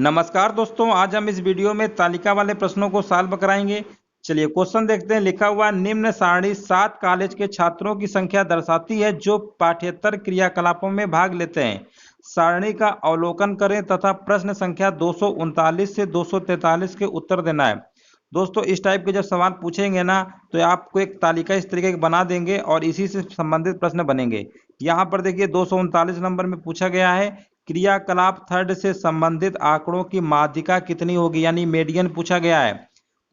नमस्कार दोस्तों, आज हम इस वीडियो में तालिका वाले प्रश्नों को सॉल्व कराएंगे। चलिए क्वेश्चन देखते हैं। लिखा हुआ निम्न सारणी 7 कॉलेज के छात्रों की संख्या दर्शाती है जो पाठ्येतर क्रियाकलापों में भाग लेते हैं। सारणी का अवलोकन करें तथा प्रश्न संख्या 239 से 243 के उत्तर देना है। दोस्तों इस टाइप के जब सवाल पूछेंगे ना तो आपको एक तालिका इस तरीके की बना देंगे और इसी से संबंधित प्रश्न बनेंगे। यहाँ पर देखिए 239 नंबर में पूछा गया है क्रियाकलाप थर्ड से संबंधित आंकड़ों की माध्यिका कितनी होगी, यानी मीडियन पूछा गया है।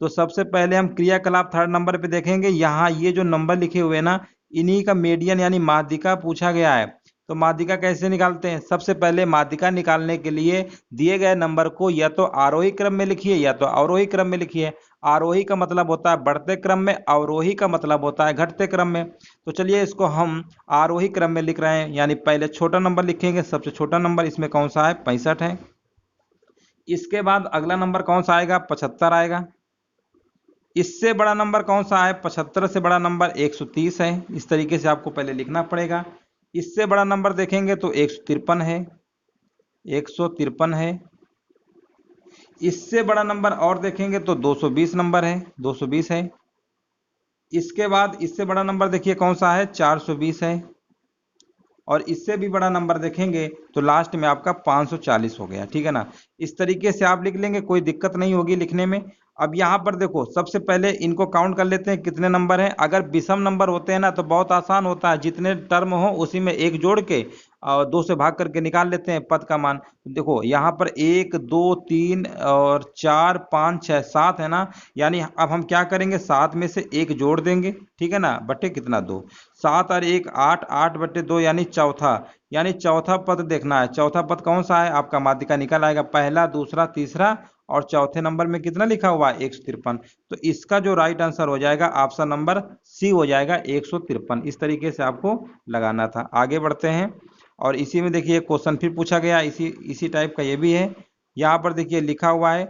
तो सबसे पहले हम क्रियाकलाप थर्ड नंबर पे देखेंगे। यहाँ ये जो नंबर लिखे हुए ना इन्हीं का मीडियन यानी माध्यिका पूछा गया है। तो माध्यिका कैसे निकालते हैं? सबसे पहले माध्यिका निकालने के लिए दिए गए नंबर को या तो आरोही क्रम में लिखिए या तो अवरोही क्रम में लिखिए। आरोही का मतलब होता है बढ़ते क्रम में, अवरोही का मतलब होता है घटते क्रम में। तो चलिए इसको हम आरोही क्रम में लिख रहे हैं, यानी पहले छोटा नंबर लिखेंगे। सबसे छोटा नंबर इसमें कौन सा है? 65 है। इसके बाद अगला नंबर कौन सा आएगा? 75 आएगा। इससे बड़ा नंबर कौन सा है? 75 से बड़ा नंबर 130 है। इस तरीके से आपको पहले लिखना पड़ेगा। इससे बड़ा नंबर देखेंगे तो 153 है, 153 है। इससे बड़ा नंबर और देखेंगे तो 220 नंबर है, 220 है। इसके बाद इससे बड़ा नंबर देखिए कौन सा है? 420 है। और इससे भी बड़ा नंबर देखेंगे तो लास्ट में आपका 540 हो गया। ठीक है ना? इस तरीके से आप लिख लेंगे, कोई दिक्कत नहीं होगी लिखने में। अब यहाँ पर देखो सबसे पहले इनको काउंट कर लेते हैं कितने नंबर हैं। अगर विषम नंबर होते हैं ना तो बहुत आसान होता है, जितने टर्म हो उसी में एक जोड़ के और 2 से भाग करके निकाल लेते हैं पद का मान। तो देखो यहाँ पर 1 2 3 और 4 5 6 7 है ना, यानी अब हम क्या करेंगे 7 में से 1 जोड़ देंगे। ठीक है ना? बटे कितना 2, 7 और 1 8, 8 बटे 2 यानी चौथा, यानी चौथा पद देखना है। चौथा पद कौन सा है? आपका माध्यिका निकल आएगा, पहला दूसरा तीसरा और चौथे नंबर में कितना लिखा हुआ है? 153। तो इसका जो राइट आंसर हो जाएगा ऑप्शन नंबर सी हो जाएगा, 153। इस तरीके से आपको लगाना था। आगे बढ़ते हैं और इसी में देखिए क्वेश्चन फिर पूछा गया, इसी टाइप का ये भी है। यहाँ पर देखिए लिखा हुआ है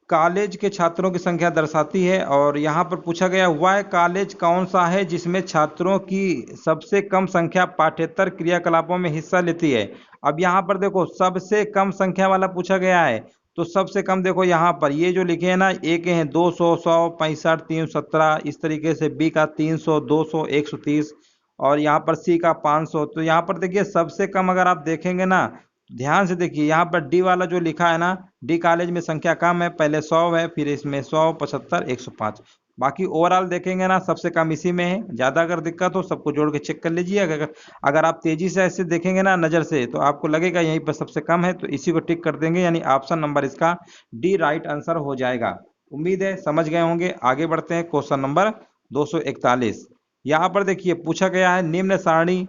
कॉलेज के छात्रों की संख्या दर्शाती है और यहाँ पर पूछा गया वह कॉलेज कौन सा है जिसमें छात्रों की सबसे कम संख्या पाठ्येतर क्रियाकलापों में हिस्सा लेती है। अब यहाँ पर देखो सबसे कम संख्या वाला पूछा गया है। तो सबसे कम देखो यहाँ पर ये जो लिखे हैं ना, ए के हैं 200, 100, 65, 317, इस तरीके से बी का 300, 200, 130 और यहाँ पर सी का 500। तो यहाँ पर देखिए सबसे कम अगर आप देखेंगे ना, ध्यान से देखिए यहाँ पर डी वाला जो लिखा है ना, डी कॉलेज में संख्या कम है, पहले 100 है, फिर इसमें 100, 75, 105। बाकी ओवरऑल देखेंगे ना सबसे कम इसी में है। ज्यादा अगर दिक्कत हो सबको जोड़ के चेक कर लीजिए। अगर आप तेजी से ऐसे देखेंगे ना नजर से तो आपको लगेगा यहीं पर सबसे कम है, तो इसी को टिक कर देंगे, यानी ऑप्शन नंबर इसका डी राइट आंसर हो जाएगा। उम्मीद है समझ गए होंगे। आगे बढ़ते हैं क्वेश्चन नंबर 241। यहाँ पर देखिए पूछा गया है निम्न सारणी।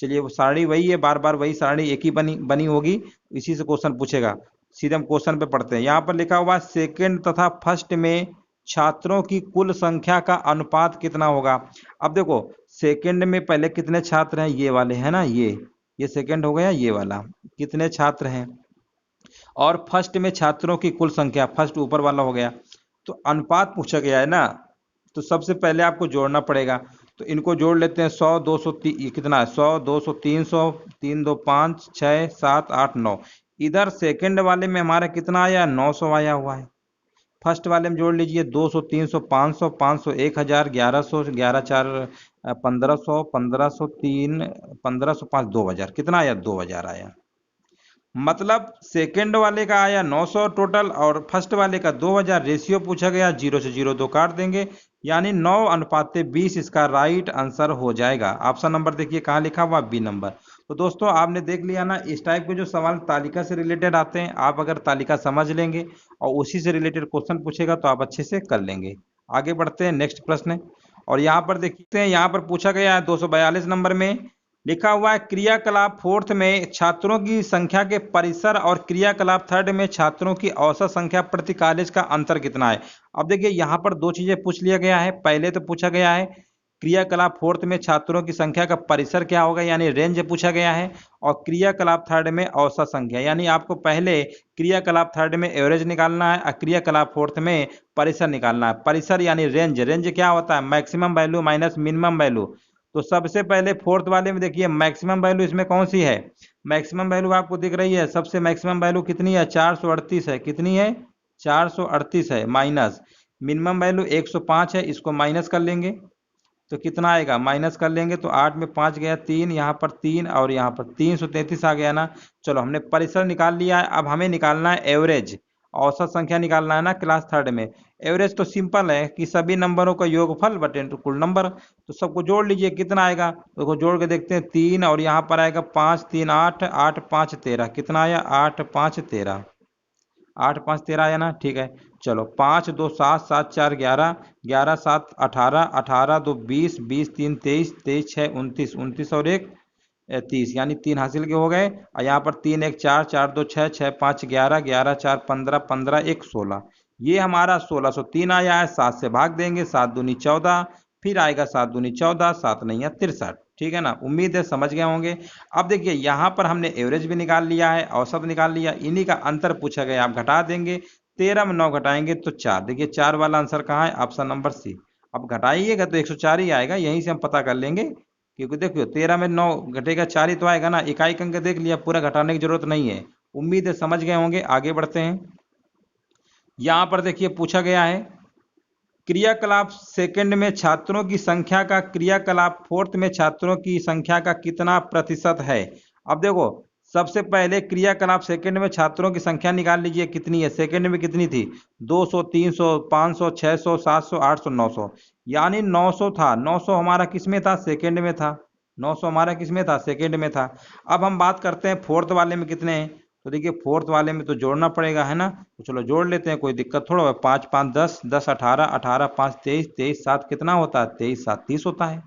चलिए वो सारणी वही है, बार बार वही सारणी एक ही बनी बनी होगी, इसी से क्वेश्चन पूछेगा। सीधे हम क्वेश्चन पे पढ़ते हैं। यहाँ पर लिखा हुआ सेकंड तथा फर्स्ट में छात्रों की कुल संख्या का अनुपात कितना होगा। अब देखो सेकंड में पहले कितने छात्र हैं? ये वाले है ना, ये सेकंड हो गया, ये वाला कितने छात्र हैं। और फर्स्ट में छात्रों की कुल संख्या, फर्स्ट ऊपर वाला हो गया। तो अनुपात पूछा गया है ना, तो सबसे पहले आपको जोड़ना पड़ेगा। तो इनको जोड़ लेते हैं 100 200 ये कितना है? 100 200 300, 3 2 5 6 7 8 9। इधर सेकंड वाले में हमारा कितना आया? 900 आया हुआ है। फर्स्ट वाले में जोड़ लीजिए 200 300 500, 500 1000, 1100, 11 4 1500, 1500 3 1505 2000। कितना आया? 2000 आया। मतलब सेकंड वाले का आया 900 टोटल और फर्स्ट वाले का 2000। रेशियो पूछा गया 0 से 0 2 काट देंगे, यानी 9:20 इसका राइट आंसर हो जाएगा। ऑप्शन नंबर देखिए कहाँ लिखा हुआ? B number. तो दोस्तों आपने देख लिया ना, इस टाइप के जो सवाल तालिका से रिलेटेड आते हैं, आप अगर तालिका समझ लेंगे और उसी से रिलेटेड क्वेश्चन पूछेगा तो आप अच्छे से कर लेंगे। आगे बढ़ते हैं नेक्स्ट प्रश्न। और यहाँ पर देखते हैं, यहाँ पर पूछा गया है 242 नंबर में लिखा हुआ है क्रियाकलाप फोर्थ में छात्रों की संख्या के परिसर और क्रियाकलाप थर्ड में छात्रों की औसत संख्या प्रति कॉलेज का अंतर कितना है। अब देखिए यहाँ पर दो चीजें पूछ लिया गया है। पहले तो पूछा गया है क्रियाकलाप फोर्थ में छात्रों की संख्या का परिसर क्या होगा, यानी रेंज पूछा गया है। और क्रियाकलाप थर्ड में औसत संख्या, यानी आपको पहले क्रियाकलाप थर्ड में एवरेज निकालना है और क्रियाकलाप फोर्थ में परिसर निकालना है। परिसर यानी रेंज, रेंज क्या होता है? Maximum value minus minimum value. तो सबसे पहले फोर्थ वाले में देखिए मैक्सिमम वैल्यू इसमें कौन सी है, मैक्सिमम वैल्यू आपको दिख रही है, सबसे मैक्सिमम वैल्यू कितनी है 438 है, कितनी है 438 है, माइनस मिनिमम वैल्यू 105 है, इसको माइनस कर लेंगे तो कितना आएगा, माइनस कर लेंगे तो 8 में 5 गया 3, यहाँ पर 3 और यहाँ पर 333 आ गया ना। चलो हमने परिसर निकाल लिया है, अब हमें निकालना है एवरेज, औसत संख्या निकालना है ना क्लास थर्ड में। एवरेज तो सिंपल है कि सभी नंबरों का योगफल बटे कुल नंबर, तो सबको जोड़ लीजिए कितना आएगा, तो जोड़ के देखते हैं 3 और यहाँ पर आएगा 5 3 8, 8 5 13, कितना आया 8 5 13, 8 5 13 आया ना, ठीक है। चलो 5 2 7, 7 4 11, 11 7 18, 18 2 20, 20 3 23, 23 6 29, 29 और 1 30, यानी 3 हासिल के हो गए। और यहाँ पर 3 1 4, 4 2 6, 6 5 11, 11 4 15, 15 1 16, ये हमारा 1603 आया है। 7 से भाग देंगे, 7 दूनी 14, फिर आएगा 7 दूनी 14, 7 नहीं है 63, ठीक है ना। उम्मीद है समझ गए होंगे। अब देखिए यहाँ पर हमने एवरेज भी निकाल लिया है, औसत निकाल लिया, इन्हीं का अंतर पूछा गया, आप घटा देंगे, 13 में 9 घटाएंगे तो 4, देखिए 4 वाला आंसर कहाँ है, ऑप्शन नंबर सी। अब घटाइएगा तो 104 ही आएगा, यहीं से हम पता कर लेंगे, क्योंकि देखियो 13 में 9 घटेगा 4 ही तो आएगा ना, इकाई अंक देख लिया, पूरा घटाने की जरूरत नहीं है। उम्मीद है समझ गए होंगे, आगे बढ़ते हैं। यहाँ पर देखिए पूछा गया है क्रियाकलाप सेकंड में छात्रों की संख्या का क्रियाकलाप फोर्थ में छात्रों की संख्या का कितना प्रतिशत है। अब देखो सबसे पहले क्रियाकलाप सेकंड में छात्रों की संख्या निकाल लीजिए, कितनी है सेकंड में, कितनी थी 200 300 500 600 700 800 900, यानी 900 था, 900 हमारा किस में था सेकंड में था, 900 हमारा किस में था सेकंड में था। अब हम बात करते हैं फोर्थ वाले में कितने हैं, तो देखिए फोर्थ वाले में तो जोड़ना पड़ेगा है ना, तो चलो जोड़ लेते हैं, कोई दिक्कत थोड़ा है। 5 5 10, 10 18, 18 5 23, 23 7 कितना होता है 23 7 30 होता है,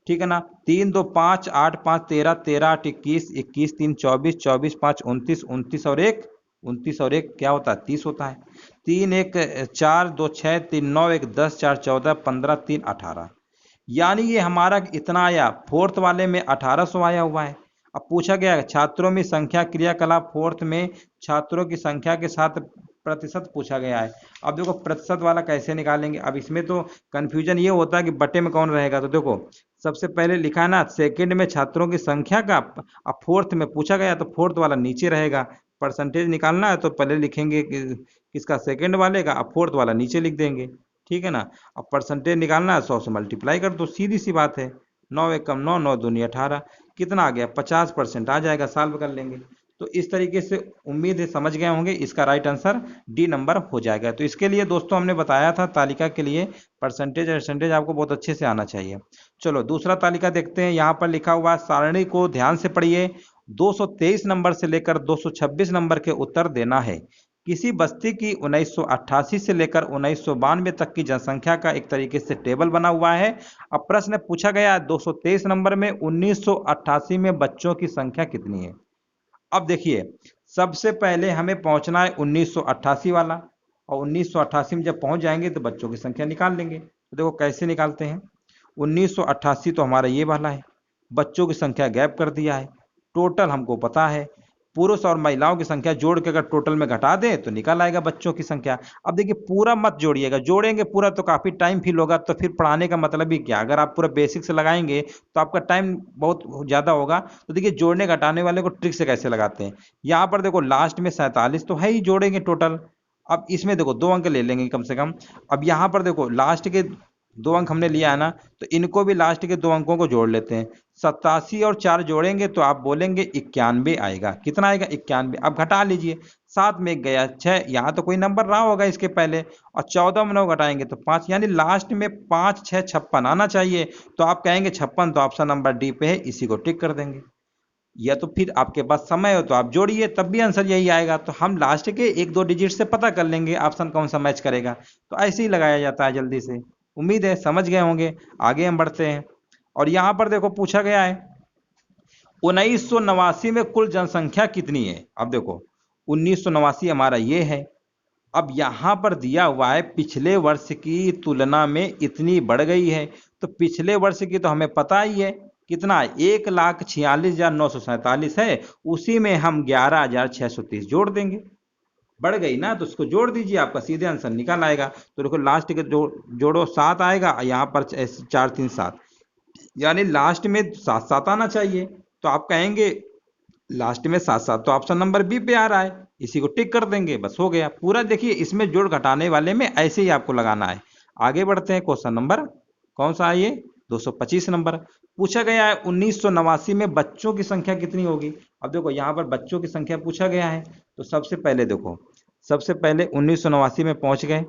ठीक है ना। 3 2 5, 8 5 13, 13 8 21, 21 3 24, 24 5 29, 29 और 1, 29 और 1 क्या होता है 30 होता है। 3 1 4 2 6, 3 9 1 10, 4 14, 15 3 18, यानी ये हमारा इतना आया, फोर्थ वाले में 1800 आया हुआ है। अब पूछा गया छात्रों में संख्या क्रियाकलाप फोर्थ में छात्रों की संख्या के साथ प्रतिशत पूछा गया है। अब देखो प्रतिशत वाला कैसे निकालेंगे, अब इसमें तो कंफ्यूजन ये होता है कि बटे में कौन रहेगा, तो देखो सबसे पहले लिखा है ना सेकंड में छात्रों की संख्या का, अब फोर्थ में पूछा गया तो फोर्थ वाला नीचे रहेगा, परसेंटेज निकालना है तो पहले लिखेंगे किसका सेकंड वाले का, अब फोर्थ वाला नीचे लिख देंगे, ठीक है ना। अब परसेंटेज निकालना है 100 से मल्टीप्लाई कर दो, सीधी सी बात है, 9 एक कम 9, 9 दूनी 18, कितना आ गया 50% आ जाएगा, सॉल्व कर लेंगे। तो इस तरीके से उम्मीद है समझ गए होंगे, इसका राइट आंसर डी नंबर हो जाएगा। तो इसके लिए दोस्तों हमने बताया था तालिका के लिए परसेंटेज आपको बहुत अच्छे से आना चाहिए। चलो दूसरा तालिका देखते हैं, यहाँ पर लिखा हुआ सारणी को ध्यान से पढ़िए, 223 नंबर से लेकर 226 नंबर के उत्तर देना है। किसी बस्ती की 1988 से लेकर 1992 तक की जनसंख्या का एक तरीके से टेबल बना हुआ है। अब प्रश्न पूछा गया 223 नंबर में 1988 में बच्चों की संख्या कितनी है। अब देखिए सबसे पहले हमें पहुंचना है 1988 वाला, और 1988 में जब पहुंच जाएंगे तो बच्चों की संख्या निकाल लेंगे। तो देखो कैसे निकालते हैं, 1988 तो हमारा ये वाला है, बच्चों की संख्या गैप कर दिया है, टोटल हमको पता है, पुरुष और महिलाओं की संख्या जोड़ के अगर टोटल में घटा दें तो निकल आएगा बच्चों की संख्या। अब देखिए पूरा मत जोड़िएगा, जोड़ेंगे पूरा तो काफी टाइम फील होगा, तो फिर पढ़ाने का मतलब ही क्या, अगर आप पूरा बेसिक से लगाएंगे तो आपका टाइम बहुत ज्यादा होगा। तो देखिए जोड़ने घटाने वाले को ट्रिक से कैसे लगाते हैं, यहाँ पर देखो लास्ट में 47 तो है ही, जोड़ेंगे टोटल, अब इसमें देखो 2 अंक ले लेंगे कम से कम। अब यहाँ पर देखो लास्ट के 2 अंक हमने लिया है ना, तो इनको भी लास्ट के 2 अंकों को जोड़ लेते हैं, 87 और 4 जोड़ेंगे तो आप बोलेंगे 91 आएगा, कितना आएगा 91। अब घटा लीजिए, 7 में गया 6, यहाँ तो कोई नंबर रहा होगा इसके पहले, और 14 में 9 घटाएंगे तो 5, यानी लास्ट में 5 6 56 आना चाहिए। तो आप कहेंगे 56, तो ऑप्शन नंबर डी पे है, इसी को टिक कर देंगे। या तो फिर आपके पास समय हो तो आप जोड़िए, तब भी आंसर यही आएगा। तो हम लास्ट के 1 2 डिजिट से पता कर लेंगे ऑप्शन कौन सा मैच करेगा, तो ऐसे ही लगाया जाता है जल्दी से। उम्मीद है समझ गए होंगे, आगे हम बढ़ते हैं। और यहाँ पर देखो पूछा गया है 1989 में कुल जनसंख्या कितनी है। अब देखो 1989 हमारा ये है, अब यहाँ पर दिया हुआ है पिछले वर्ष की तुलना में इतनी बढ़ गई है, तो पिछले वर्ष की तो हमें पता ही है कितना, 1,46,947 है, उसी में हम 11,630 जोड़ देंगे, बढ़ गई ना, तो उसको जोड़ दीजिए, आपका सीधे आंसर निकल आएगा। तो देखो लास्ट के जोड़ो 7 आएगा, यहाँ पर 4 3 7, यानी लास्ट में 7 आना चाहिए। तो आप कहेंगे लास्ट में 7, तो ऑप्शन नंबर बी पे आ रहा है, इसी को टिक कर देंगे, बस हो गया पूरा। देखिए इसमें जोड़ घटाने वाले में ऐसे ही आपको लगाना है। आगे बढ़ते हैं, क्वेश्चन नंबर कौन सा है ये, 225 नंबर। पूछा गया है 1989 में बच्चों की संख्या कितनी होगी। अब देखो यहाँ पर बच्चों की संख्या पूछा गया है, तो सबसे पहले देखो, सबसे पहले 1989 में पहुंच गए।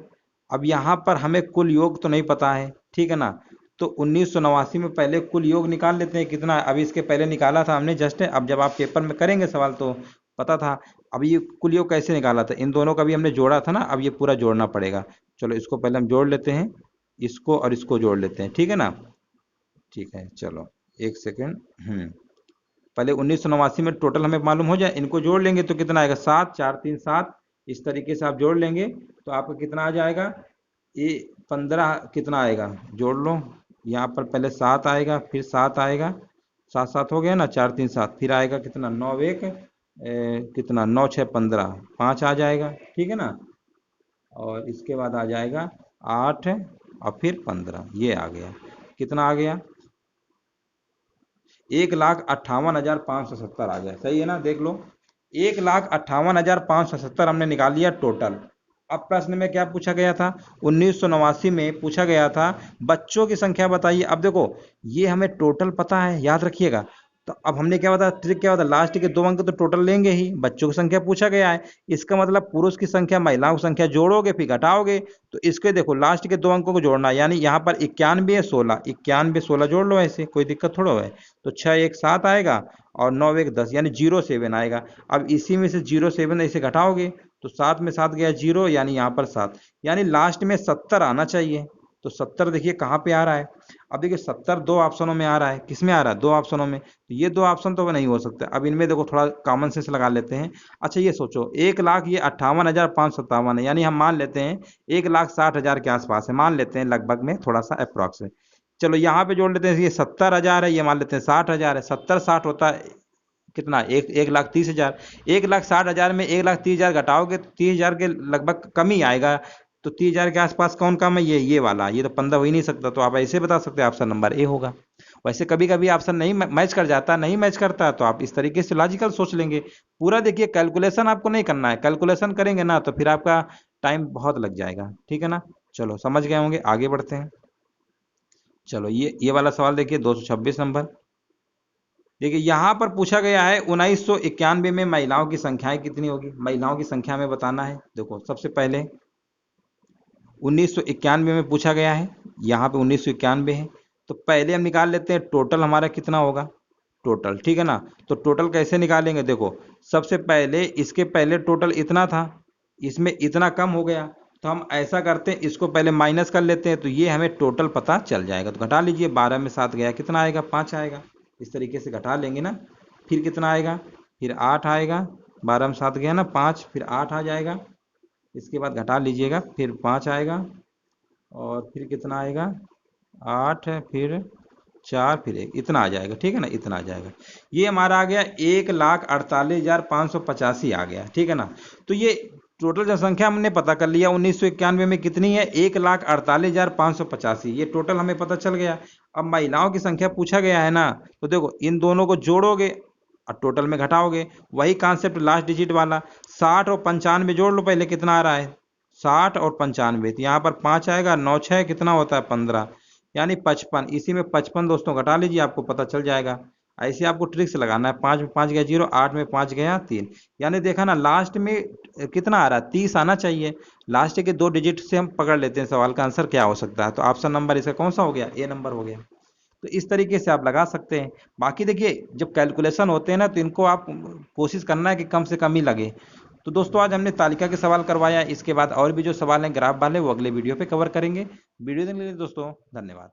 अब यहाँ पर हमें कुल योग तो नहीं पता है, ठीक है ना, तो 1989 में पहले कुल योग निकाल लेते हैं कितना है। अभी इसके पहले निकाला था हमने जस्ट, अब जब आप पेपर में करेंगे सवाल तो पता था। अब ये कुल योग कैसे निकाला था, इन दोनों का भी हमने जोड़ा था ना, अब ये पूरा जोड़ना पड़ेगा। चलो इसको पहले हम जोड़ लेते हैं, इसको और इसको जोड़ लेते हैं, ठीक है ना। ठीक है चलो एक सेकेंड। पहले 1989 में टोटल हमें मालूम हो जाए, इनको जोड़ लेंगे तो कितना आएगा, 7, 4, 3, 7, इस तरीके से आप जोड़ लेंगे तो आपका कितना आ जाएगा, ये 15 कितना आएगा, जोड़ लो। यहाँ पर पहले 7 आएगा, फिर 7 आएगा, 7 7 हो गया ना, 4 3 7, फिर आएगा कितना, 9 1 कितना, 9 6 15, 5 आ जाएगा, ठीक है ना। और इसके बाद आ जाएगा 8 और फिर 15, ये आ गया, कितना आ गया, 1,58,570 आ गया, सही है ना, देख लो 1,58,570 हमने निकाल लिया टोटल। अब प्रश्न में क्या पूछा गया था, 1989 में पूछा गया था बच्चों की संख्या बताइए। अब देखो ये हमें टोटल पता है, याद रखिएगा। तो अब हमने क्या बताया, ट्रिक क्या बताया, लास्ट के 2 अंक तो टोटल लेंगे ही, बच्चों की संख्या पूछा गया है, इसका मतलब पुरुष की संख्या महिलाओं की संख्या जोड़ोगे फिर घटाओगे। तो इसके देखो लास्ट के 2 अंकों को जोड़ना है, यानी यहाँ पर 91 है 16, 91 16 जोड़ लो, ऐसे कोई दिक्कत थोड़ा है। तो 6 1 7 आएगा और 9 1 10, यानी 07 आएगा। अब इसी में से 07 इसे घटाओगे तो 7 में 7 गया 0, यानी यहाँ पर 7, यानी लास्ट में 70 आना चाहिए। तो 70 देखिए कहाँ पे आ रहा है, अब देखिए 70 2 ऑप्शनों में आ रहा है, किस में आ रहा है, 2 ऑप्शनों में, तो ये 2 ऑप्शन तो नहीं हो सकते। अब इनमें देखो थोड़ा कॉमन सेंस लगा लेते हैं। अच्छा ये सोचो 1,00,000 ये 58,557 है, यानी हम मान लेते हैं 1,60,000 के आसपास है, मान लेते हैं लगभग में, थोड़ा सा अप्रॉक्स है। चलो यहाँ पे जोड़ लेते हैं, ये 70,000 है, ये मान लेते हैं 60,000 है, 70 60 होता है कितना, 1,30,000, 1,60,000 में 1,30,000 घटाओगे तो 30,000 के लगभग कम ही आएगा। तो 30,000 के आसपास कौन कम है, ये वाला, ये तो 15 हो ही नहीं सकता। तो आप ऐसे बता सकते हैं ऑप्शन नंबर ए होगा। वैसे कभी कभी ऑप्शन नहीं मैच कर जाता, नहीं मैच करता, तो आप इस तरीके से लॉजिकल सोच लेंगे। पूरा देखिए कैलकुलेशन आपको नहीं करना है, कैलकुलेशन करेंगे ना तो फिर आपका टाइम बहुत लग जाएगा, ठीक है ना। चलो समझ गए होंगे, आगे बढ़ते हैं। चलो ये वाला सवाल देखिए 226 नंबर। देखिए यहाँ पर पूछा गया है 1991 में महिलाओं की संख्याएं कितनी होगी, महिलाओं की संख्या में बताना है। देखो सबसे पहले 1991 में पूछा गया है, यहाँ पे 1991 है, तो पहले हम निकाल लेते हैं टोटल हमारा कितना होगा, टोटल, ठीक है ना। तो टोटल कैसे निकालेंगे, देखो सबसे पहले इसके पहले टोटल इतना था, इसमें इतना कम हो गया, तो हम ऐसा करते हैं इसको पहले माइनस कर लेते हैं, तो ये हमें टोटल पता चल जाएगा। तो घटा लीजिए, 12 में 7 गया, कितना आएगा, 5 आएगा। इस तरीके से घटा लेंगे ना, फिर कितना आएगा, फिर 8 आएगा, 12 में 7 गया ना 5, फिर 8 आ जाएगा। इसके बाद घटा लीजिएगा, फिर 5 आएगा और फिर कितना आएगा, 8, फिर 4, फिर 1, इतना आ जाएगा, ठीक है ना, इतना आ जाएगा। ये हमारा आ गया 1,48,585 आ गया, ठीक है ना। तो ये टोटल जनसंख्या हमने पता कर लिया 1991 में कितनी है, 1,48,585, ये टोटल हमें पता चल गया। अब महिलाओं की संख्या पूछा गया है ना, तो देखो इन दोनों को जोड़ोगे और टोटल में घटाओगे, वही कॉन्सेप्ट लास्ट डिजिट वाला। 60 और 95 जोड़ लो, पहले कितना आ रहा है, 60 और 95, तो यहाँ पर 5 आएगा, 9 6 कितना होता है 15, यानी 55। इसी में 55 दोस्तों घटा लीजिए, आपको पता चल जाएगा। ऐसे आपको ट्रिक से लगाना है, 5 में 5 गया 0, 8 में 5 गया 3, यानी देखा ना लास्ट में कितना आ रहा है, 30 आना चाहिए। लास्ट के 2 डिजिट से हम पकड़ लेते हैं सवाल का आंसर क्या हो सकता है। तो ऑप्शन नंबर इसका कौन सा हो गया, ए नंबर हो गया। तो इस तरीके से आप लगा सकते हैं। बाकी देखिए जब कैलकुलेशन होते हैं ना, तो इनको आप कोशिश करना है कि कम से कम ही लगे। तो दोस्तों आज हमने तालिका के सवाल करवाया, इसके बाद और भी जो सवाल हैं ग्राफ वाले वो अगले वीडियो पे कवर करेंगे। वीडियो देखने के लिए दोस्तों धन्यवाद।